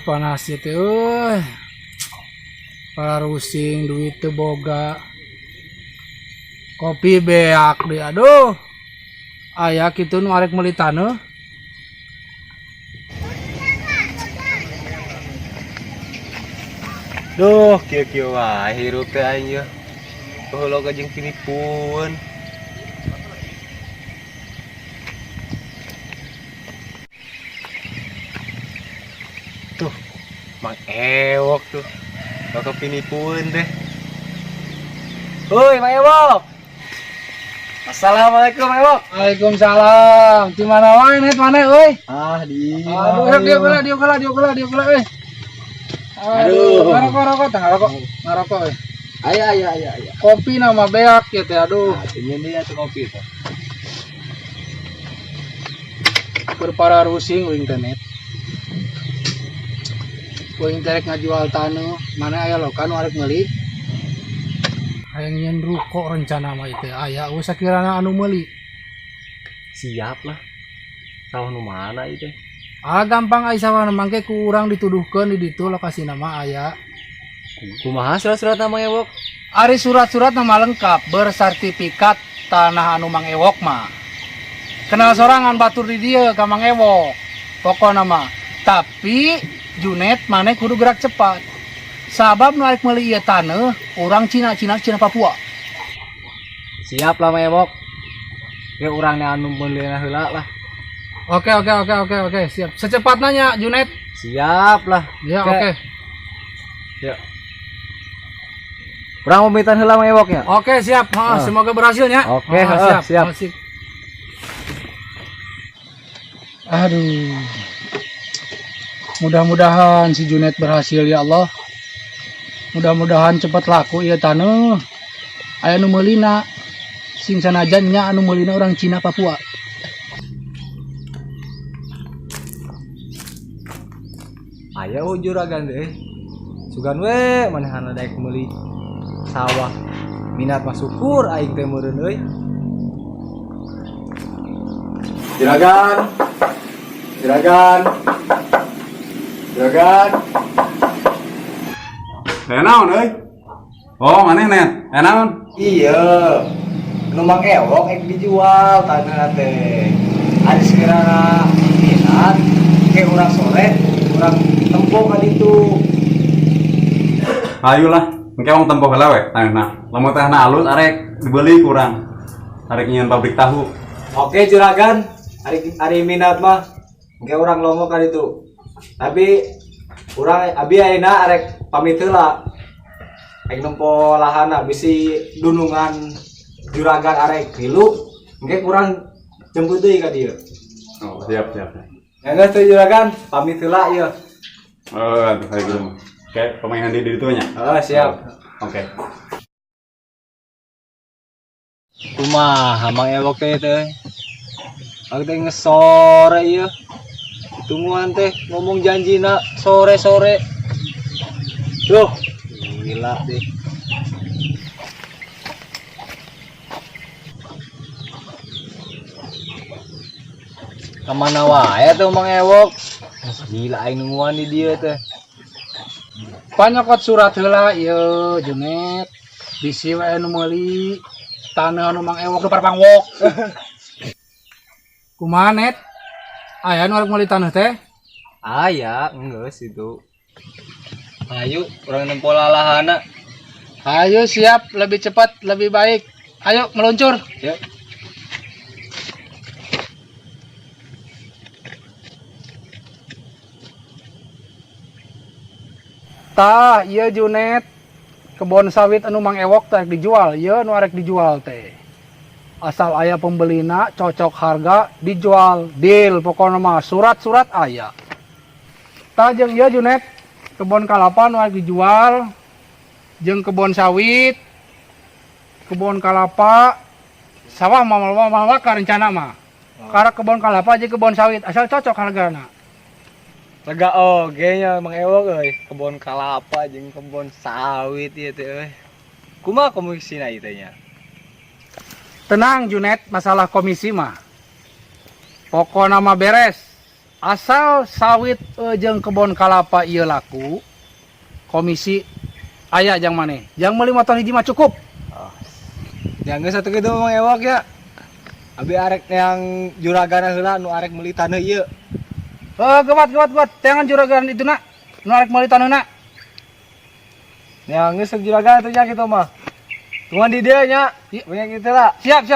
Panas itu euy. Para rusing duit teu boga. Kopi beak deh aduh. Aya kitu nu arek meuli taneuh. Duh, kieu-kieu wae hirup teh aing ye. Heula ka jeung pinipueun. Tuh, Mang Ewok tuh. Bakal pinipueun teh. Hoi, Mang Ewok. Assalamualaikum, Mang Ewok. Waalaikumsalam. Di mana wae net mana euy? Di. Aduh, dia kala euy. Aduh. Ngarokok euy. Aya. Kopi nama beak ya teh aduh. Ini dia tuh kopi tuh. Berpara rusing uing internet. Uing terek ngajual taneuh, mana aya lokan arek meuli? Hayang nyen ruko rencana mah itu aya we sakirana anu meuli. Siap lah. Sawah nu mana itu? Gampang aya sawah mangke ku urang dituduhkeun di ditu lokasi nama aya. Kumaha surat-surat Mang Ewok? Ari surat-surat nama lengkap bersertifikat tanah anu Mang Ewok mah. Kenal sorangan batur di dieu ka Mang Ewok. Pokona mah. Tapi Junet maneh kudu gerak cepat. Sabab nu arek meuli ieu taneuh urang Cina Papua. Siap lah Mang Ewok. Ge urang anu meulina heula lah. Oke, siap. Secepatnya nya Junet. Siap lah. Ya, oke. Ya. Urang pamitan heula Mang Ewok nya. Oke, siap. Semoga berhasil nya. Oke, siap. Sip. Aduh. Mudah-mudahan si Junet berhasil ya Allah. Mudah-mudahan cepat laku ieu taneuh. Aya nu meulina. Sing sanajan nya anu meulina orang Cina Papua. Aya juragan deh. Sugan we manehana daek meuli sawah. Minat mah syukur aing teh meureun euy. Juragan. Naon euy? Oh, maneh net. Naon? Iya. Nu Mang Ewok ek dijual taneuh teh. Ari sekirana minat ke urang sore, urang tempo ka ditu. Ayolah, engke wong tempo heula we taneuhna. Lamun teh na alus arek dibeli kurang. Arek nyeun pabrik tahu. Oke juragan, ari minat mah engke urang lomo ka ditu. Tapi urang abi ayeuna arek pamit heula. Ek nempo lahana bisi dunungan juragan arek tilu, engke kurang jemput deui ka dieu. Oh, siap. Ya geus teh juragan, pamit heula ieu. Aduh, hari gitu. Oke, pemainan di ditu nya. Siap. Oke. Kumaha Mang Ewok teh? Aku teh ngesore ieu. Tungguan teh ngomong janjina sore-sore. Duh, gila deh. Kemana wae tuh Mang Ewok? Gila aing nungguan di dieu teh. Panyokot surat heula ieu Junet. Bisi wae nu meuli taneuh anu Mang Ewok nu parpangbok. Kumaha net? Aya nu arek meuli taneuh teh? Aya, geus itu. Ayo, urang nempo lalahana. Ayo siap, lebih cepat, lebih baik. Ayo meluncur. Yuk. Tah, ieu Junet. Kebon sawit anu Mang Ewok teh dijual, ieu nu arek dijual teh. Asal aya pembelina, cocok harga, dijual, deal pokona mah surat-surat aya. Tah jeung ieu Junet, kebon kalapa nu arek dijual, jeung kebon sawit, kebon kalapa, sawah mah ka rencana mah. Karena kebon kalapa jeung kebon sawit, asal cocok hargana. Lega oge nya Mang Ewok euy, kebon kalapa jeung kebon sawit ieu teh euy. Kumaha komisina ieu teh nya? Tenang Junet, masalah komisi mah. Pokona mah beres. asal sawit jeung kebon kalapa ieu laku, komisi aya jang maneh. Jang meuli motor hiji mah cukup. Yang satu gitu Mang Ewok ya. Abi arek yang juragan heula nu arek meuli taneuh ieu. Gawat. Jangan juragan itu nak. Nu arek meuli taneuhna. Yang geus juragan atuh nya kitu mah. Tuan di dia nya. Punya kitu lah. Siap.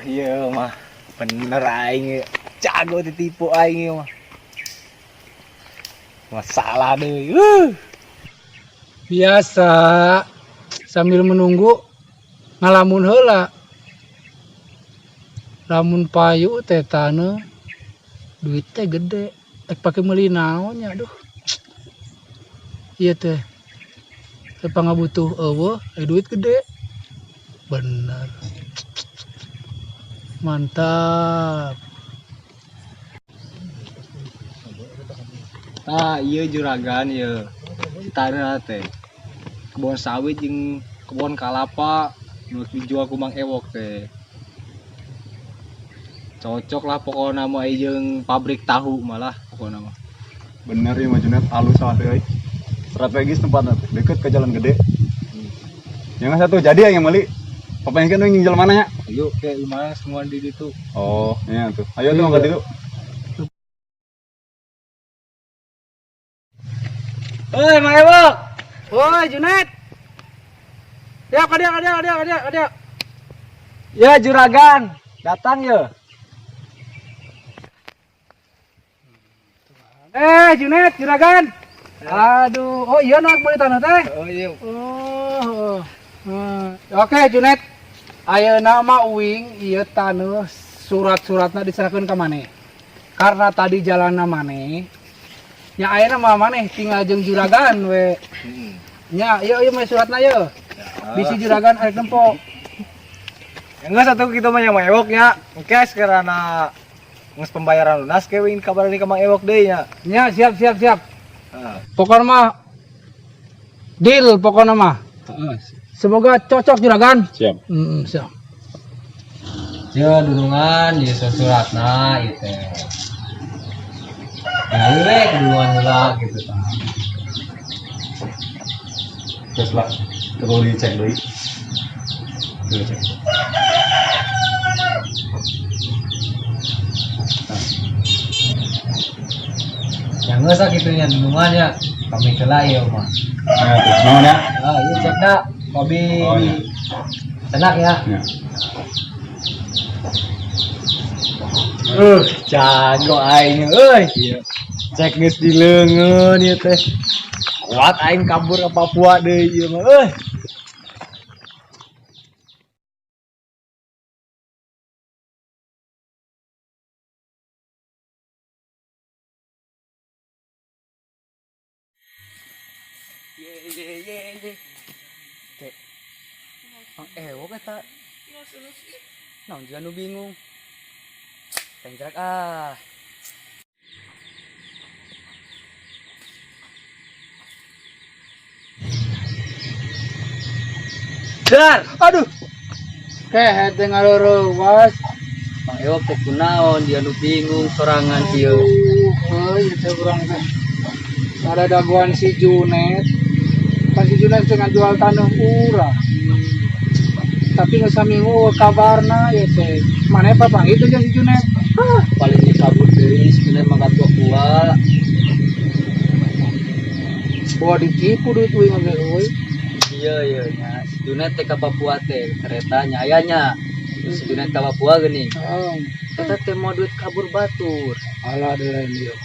Iya mah. Bener aing jago ditipu aing mah. Masalah deui. Biasa sambil menunggu ngalamun heula. Lamun payu teh taneuh duit teh gede. Pake meuli naon nya aduh. Iya teh. Teh pangabutuh eueuh, duit gede. Bener. Mantap. Iya juragan ieu. Taneuh teh. Kebon sawit jeung kebon kalapa nu dijual ku Mang Ewok teh. Cocok lah pokoknya mah jeung pabrik tahu malah pokoknya mah. Bener ya Mas Junet, halus sama euy. Strategis tempatnya deket ke jalan gede. Yang satu jadi yang meuli. Papaengkeun yang jual mana nya? Ayo ke imah semua di ditu. Oh, iya tuh. Ayo tuh mangga ditu. Hei Mang Ewok. Woi Junet. Ya ada. Ya juragan, datang ya. Junet, juragan. Aduh, oh iya nak boleh tanah teh. Oh iya. Oke Junet. Ayeuna mah uing ieu taneuh surat-suratna diserahkeun ka maneh. Karena tadi jalanna maneh. Nya ayeuna mah maneh tinggal jeung juragan we. Nya ieu mah suratna ieu. Bisi juragan arek nempo. Enggak satu kita mah yang Mang Ewok nya. Engke karena geus pembayaran lunas kewin kabar ka Mang Ewok deui nya. Nya siap. Heeh. Pokoknya mah deal pokoknya mah. Semoga cocok juragan. Siap. Siap. Ya dulungan ya suratna itu. Ya keduluan heula gitu tah. Terus lah, perlu dicek dulu. Cek. Yang geus sakitunya dulungan ya kami heula ieu mah. Nah, tuh, naon ya? Ieu cekna kami Oh, iya. tenang ya. Ya. Jago aing euy. Cek geus dileungeun ieu teh. Kuat aing kabur ke Papua deui ieu mah euy. Ye. Teh. Mang Ewok eta. Naon juga nu bingung. Tenggerak ah. Dar, Aduh. Kehet teh ngaleurewas. Mang Ewok teh kunaon dia nu bingung sorangan kieu. Euy teh urang teh. Ada daguan si Junet. Kan si Junet teh ngajual taneuh urang. Tapi geus saminggu kabarna ya teh. Maneh papanggih teh jeung si Junet. Paling dicabut deui sebenarnya makan buah. Bawa ditipu duit uing ge euy. Iya nya. Si Junet teh ka Papua teh kereta nya ayanya. Si Junet ka Papua geuning. Eta teh mau duit kabur batur. Alah deh lain dia.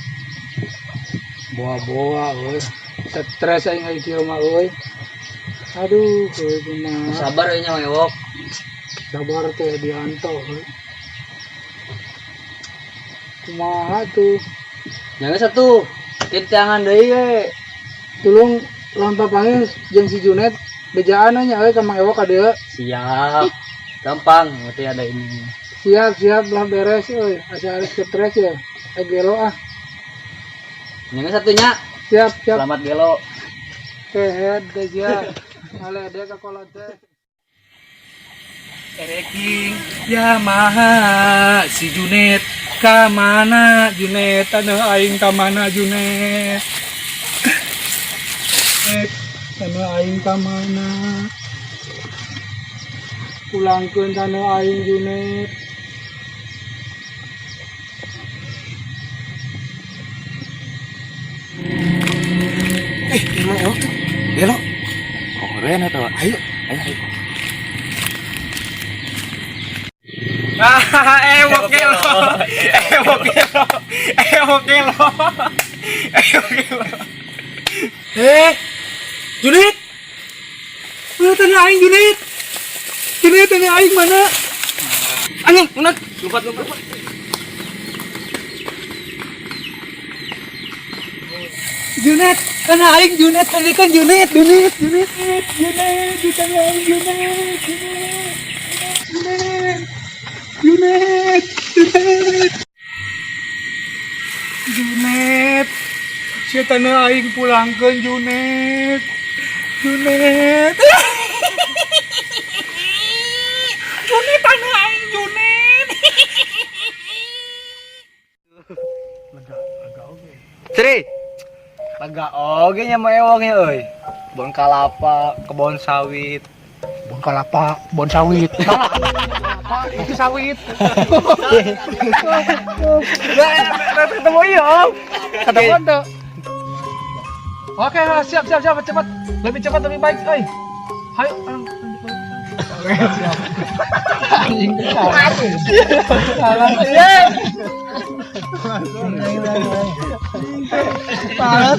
Boa euy. Stres aing ari kieu mah euy. Aduh, euy kumaha. Sabar we nya Mang Ewok. Sabar teh dianto euy. Kumaha tuh? Yang satu, kintangan deui we. Tulung lawan papanggih jeung si Junet bejaan nya euy ka Mang Ewok ka dieu. Siap. Gampang, berarti ada ini. Siap lah beres euy. Asa harus stres ya. Gelo ah. Yang satunya, Siap. selamat gelo. Kehet deh ya. Ale deh ka kolot teh. Ereking Yamaha si Junet kamana Junet tanah aing kamana Junet tanah aing kamana pulangkeun tanah aing Junet Emang tuh. Belok. Oh, keren atau? Ayo. Ewok lo. Junit. Mana tanah aing Junit? Junit tanah aing mana? Anjing, munat. Lompat. Junet, tanah aing Junet, tadi kan Junet di tanah aing Junet, si tanah aing pulangkeun Junet. Junet tanah aing Junet. Lega oge. Ceri. Lega oge nya mah ewoknya euy. Bon kalapa, kebon sawit. Bon kelapa, bon sawit. Kelapa itu sawit. Ketemu ieu. Kata bondo. Oke, siap cepat. Lebih cepat lebih baik, euy. Hayo. Anjing salah. Salah. Salah,